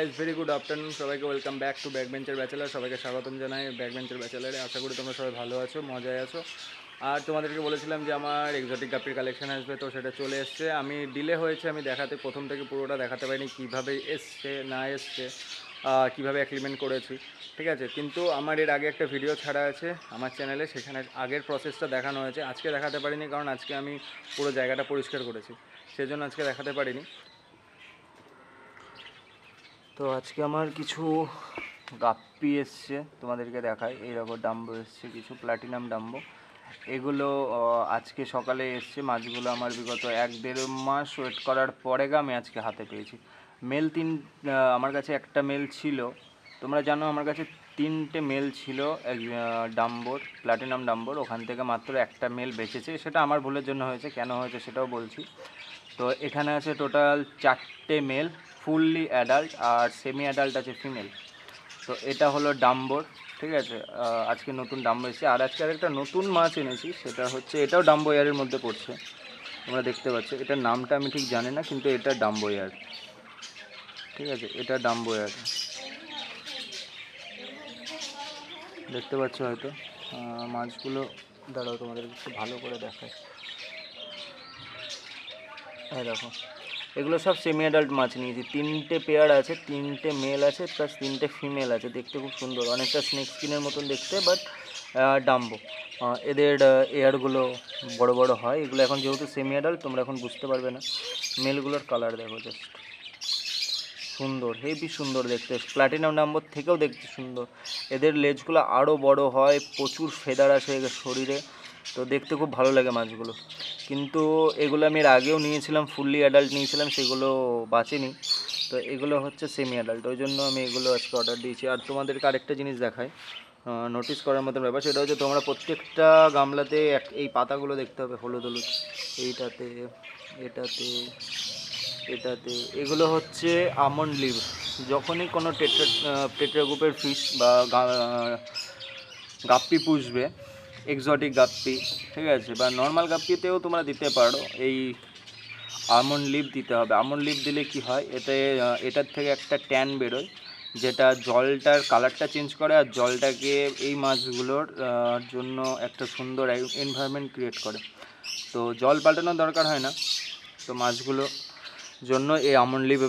Guys very good afternoon সবাইকে welcome back to ব্যাকবেঞ্চের bachelor. সবাইকে স্বাগতম জানাই ব্যাকবেঞ্চের ব্যাচেলারে। আশা করি তোমরা সবাই ভালো আছো, মজায় আছো। আর তোমাদেরকে বলেছিলাম যে আমার এক্সোটিক গাপ্পির কালেকশন আসবে, তো সেটা চলে এসছে। আমি ডিলে হয়েছে, আমি দেখাতে প্রথম থেকে পুরোটা দেখাতে পারিনি, কীভাবে এসছে না এসছে, কীভাবে অ্যাক্লিমেন্ট করেছি, ঠিক আছে। কিন্তু আমার এর আগে একটা ভিডিও ছাড়া আছে আমার চ্যানেলে, সেখানে আগের প্রসেসটা দেখানো হয়েছে। আজকে দেখাতে পারিনি কারণ আজকে আমি পুরো জায়গাটা পরিষ্কার করেছি, সেজন্য আজকে দেখাতে পারিনি। তো আজকে আমার কিছু গাপ্পি এসছে, তোমাদেরকে দেখায়। এইরকম ডাম্বো এসছে, কিছু প্ল্যাটিনাম ডাম্বো। এগুলো আজকে সকালে এসছে। মাছগুলো আমার বিগত 1-1.5 মাস ওয়েট করার পরে আমি আজকে হাতে পেয়েছি। মেল আমার কাছে একটা মেল ছিল, তোমরা জানো আমার কাছে 3টে মেল ছিল ডাম্বোর, প্ল্যাটিনাম ডাম্বোর। ওখান থেকে মাত্র একটা মেল বেঁচেছে, সেটা আমার ভুলের জন্য হয়েছে, কেন হয়েছে সেটাও বলছি। তো এখানে আছে টোটাল 4টে মেল, ফুললি অ্যাডাল্ট, আর সেমি অ্যাডাল্ট আছে ফিমেল। তো এটা হলো ডাম্বোর, ঠিক আছে। আজকে নতুন ডাম্বো এসেছে। আর আজকে আরেকটা নতুন মাছ এনেছি, সেটা হচ্ছে, এটাও ডাম্বো এয়ারের মধ্যে পড়ছে, তোমরা দেখতে পাচ্ছ। এটার নামটা আমি ঠিক জানি না, কিন্তু এটা ডাম্বো এয়ার, ঠিক আছে। এটা ডাম্বো এয়ার, দেখতে পাচ্ছ হয়তো। মাছগুলো দাঁড়াও তোমাদের একটু ভালো করে দেখায়। হ্যাঁ দেখো, এগুলো সব সেমি অ্যাডাল্ট মাছ নিয়েছি। 3টে পেয়ার আছে, 3টে মেল আছে প্লাস 3টে ফিমেল আছে। দেখতে খুব সুন্দর, অনেকটা স্নেক স্কিনের মতন দেখতে, বাট ডাম্বো। এদের এয়ারগুলো বড় বড় হয়। এগুলো এখন যেহেতু সেমি অ্যাডাল্ট, তোমরা এখন বুঝতে পারবে না। মেলগুলোর কালার দেখো, জাস্ট সুন্দর, হেভি সুন্দর দেখতে। প্ল্যাটিনাম ডাম্বোর থেকেও দেখতে সুন্দর। এদের লেজগুলো আরও বড় হয়, প্রচুর ফেদার আছে এদের শরীরে, তো দেখতে খুব ভালো লাগে মাছগুলো। কিন্তু এগুলো আমি এর আগেও নিয়েছিলাম, ফুললি অ্যাডাল্ট নিয়েছিলাম, সেগুলো বাঁচেনি। তো এগুলো হচ্ছে সেমি অ্যাডাল্ট, ওই জন্য আমি এগুলো আজকে অর্ডার দিয়েছি। আর তোমাদেরকে আরেকটা জিনিস দেখাই, নোটিস করার মতন ব্যাপার, সেটা হচ্ছে তোমরা প্রত্যেকটা গামলাতে এই পাতাগুলো দেখতে হবে, হলুদ হলুদ। এইটাতে, এটাতে, এটাতে, এগুলো হচ্ছে আমন্ড লিভ। যখনই কোনো টেট্রা গ্রুপের ফিশ বা গাপ্পি পুষবে, এক্সোটিক গাপ্পি, ঠিক আছে, বা নর্মাল গাপ্পিতেও তোমরা দিতে পারো, এই আমন্ড লিভ দিতে হবে। আমন্ড লিভ দিলে কি হয়, এটার থেকে একটা ট্যান বেরোয়, যেটা জলটার কালারটা চেঞ্জ করে, আর জলটাকে এই মাছগুলোর জন্য একটা সুন্দর এনভায়রনমেন্ট ক্রিয়েট করে। তো জল পাল্টানোর দরকার হয় না, তো মাছগুলো জন্য এই আমন্ড লিভ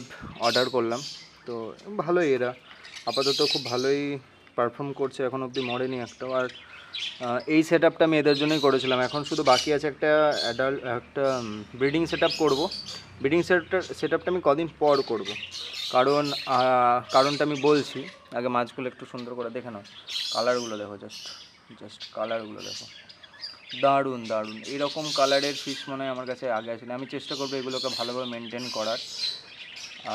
অর্ডার করলাম। তো ভালোই, এরা আপাতত খুব ভালোই পারফর্ম করছে, এখন অবধি মরেনি একটাও। আর এই সেট আপটা আমি এদের জন্যই করেছিলাম। এখন শুধু বাকি আছে একটা একটা ব্রিডিং সেট আপ করবো। ব্রিডিং সেট আপটা আমি কদিন পর করব, কারণটা আমি বলছি। আগে মাছগুলো একটু সুন্দর করে দেখে নাও, কালারগুলো দেখো, জাস্ট কালারগুলো দেখো, দারুণ দারুণ। এরকম কালারের ফিশ মনে হয় আমার কাছে আগে আসেনি। আমি চেষ্টা করবো এগুলোকে ভালোভাবে মেনটেন করার।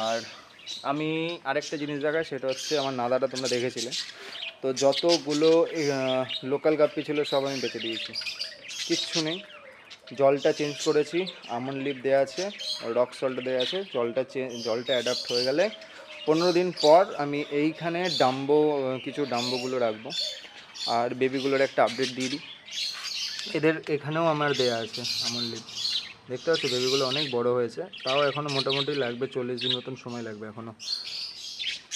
আর আমি আরেকটা জিনিস দেখাই, সেটা হচ্ছে আমার নাদাটা তোমরা দেখেছিলে। তো যতগুলো লোকাল গাপ্পি ছিল সব আমি বেঁচে দিয়েছি, কিচ্ছু নেই। জলটা চেঞ্জ করেছি, আমন্ড লিভ দেওয়া আছে, রক সল্ট দেওয়া আছে। জলটা অ্যাডাপ্ট হয়ে গেলে 15 দিন পর আমি এইখানে কিছু ডাম্বোগুলো রাখবো। আর বেবিগুলোর একটা আপডেট দিয়ে দিই, এদের এখানেও আমার দেয়া আছে আমন্ড লিভ। দেখতে পাচ্ছ বেবিগুলো অনেক বড় হয়েছে, তাও এখনও মোটামুটি লাগবে 40 দিন মতন সময় লাগবে এখনও।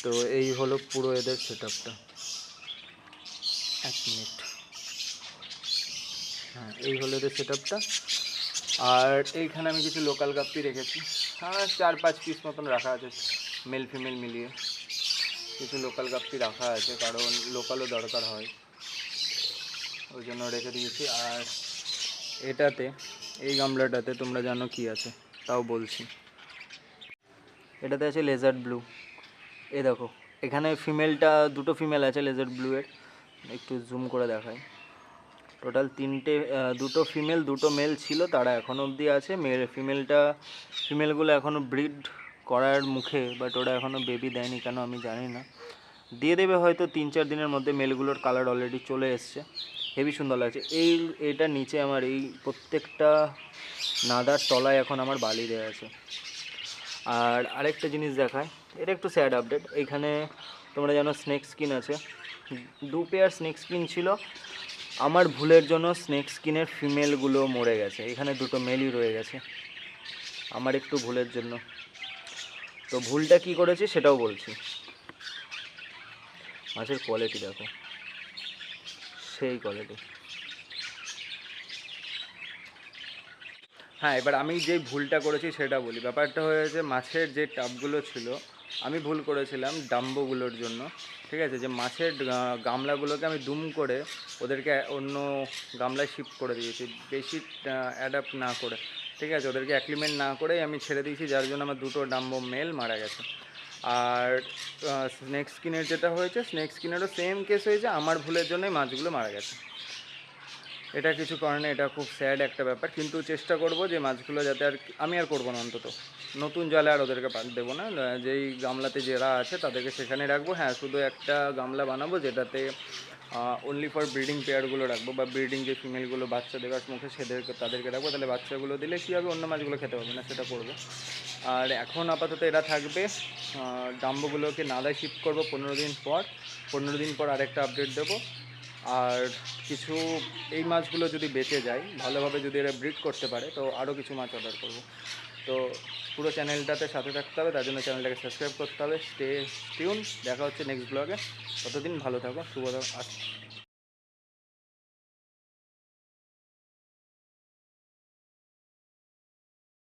তো এই হলো পুরো এদের সেট আপটা। 1 মিনিট, হ্যাঁ, এই হলো এদের সেট আপটা। আর এইখানে আমি কিছু লোকাল গাপ্পি রেখেছি, 4-5 পিস মতন রাখা আছে, মেল ফিমেল মিলিয়ে কিছু লোকাল গাপ্পি রাখা আছে, কারণ লোকালও দরকার হয়, ওই জন্য রেখে দিয়েছি। আর এটাতে, এই গামলাটাতে তোমরা জানো কি আছে, তাও বলছি। এটাতে আছে লেজার্ড ব্লু। এই দেখো, এখানে ফিমেলটা, দুটো ফিমেল আছে লেজার্ড ব্লুয়ের, একটু জুম করে দেখায়। টোটাল 3টে, দুটো ফিমেল 2টো মেল ছিল, তারা এখনও অবধি আছে। ফিমেলগুলো এখনও ব্রিড করার মুখে, বাট ওরা এখনও বেবি দেয়নি, কেন আমি জানি না। দিয়ে দেবে হয়তো 3-4 দিনের মধ্যে। মেলগুলোর কালার অলরেডি চলে এসছে, হেভি সুন্দর লাগছে। এইটা নিচে আমার এই প্রত্যেকটা নাদার তলায় এখন আমার বালি দেওয়া আছে। আর আরেকটা জিনিস দেখায়, এটা একটু স্যাড আপডেট। এইখানে তোমরা জানো স্নেক স্কিন আছে, 2 পেয়ার স্নেক স্কিন ছিল। আমার ভুলের জন্য স্নেক স্কিনের ফিমেলগুলো মরে গেছে, এখানে 2টো মেলই রয়ে গেছে, আমার একটু ভুলের জন্য। তো ভুলটা কি করেছি সেটাও বলছি। মাছের কোয়ালিটি দেখো, সেই কোয়ালিটি। হ্যাঁ, এবার আমি যে ভুলটা করেছি সেটা বলি। ব্যাপারটা হয়েছে, মাছের যে টাবগুলো ছিল, আমি ভুল করেছিলাম ডাম্বোগুলোর জন্য। ঠিক আছে, যে মাছের গামলাগুলোকে আমি দুম করে ওদেরকে অন্য গামলায় শিফট করে দিয়েছি, বেশি অ্যাডাপ্ট না করে। ঠিক আছে, ওদেরকে অ্যাক্লিমেন্ট না করেই আমি ছেড়ে দিয়েছি, যার জন্য আমার দুটো ডাম্বো মেল মারা গেছে। আর স্নেক স্কিনের যেটা হয়েছে, স্নেক স্কিনেরও সেম কেস হয়েছে, আমার ভুলের জন্যই মাছগুলো মারা গেছে। এটা কিছু কারণে এটা খুব স্যাড একটা ব্যাপার, কিন্তু চেষ্টা করব যে মাছগুলো যাতে আমি আর করবো না, অন্তত নতুন জলে আর ওদেরকে দেবো না। যেই গামলাতে যারা আছে তাদেরকে সেখানে রাখবো। হ্যাঁ, শুধু একটা গামলা বানাবো যেটাতে অনলি ফর ব্রিডিং পেয়ারগুলো রাখবো, বা ব্রিডিং যে ফিমেলগুলো বাচ্চা দেওয়ার মুখে তাদেরকে রাখবো। তাহলে বাচ্চাগুলো দিলে কী হবে, অন্য মাছগুলো খেতে পারবে না, সেটা করবো। আর এখন আপাতত এরা থাকবে। ডাম্বোগুলোকে নালায় শিফট করবো 15 দিন পর। 15 দিন পর আরেকটা আপডেট দেবো। আর কিছু এই মাছগুলো যদি বেঁচে যায় ভালোভাবে, যদি এরা ব্রিড করতে পারে, তো আরও কিছু মাছ অর্ডার করব। তো পুরো চ্যানেলটাতে সাথে থাকতে হবে, তার জন্য চ্যানেলটাকে সাবস্ক্রাইব করতে হবে। স্টে টিউন, দেখা হচ্ছে নেক্সট ব্লগে। ততদিন ভালো থাকো, শুভ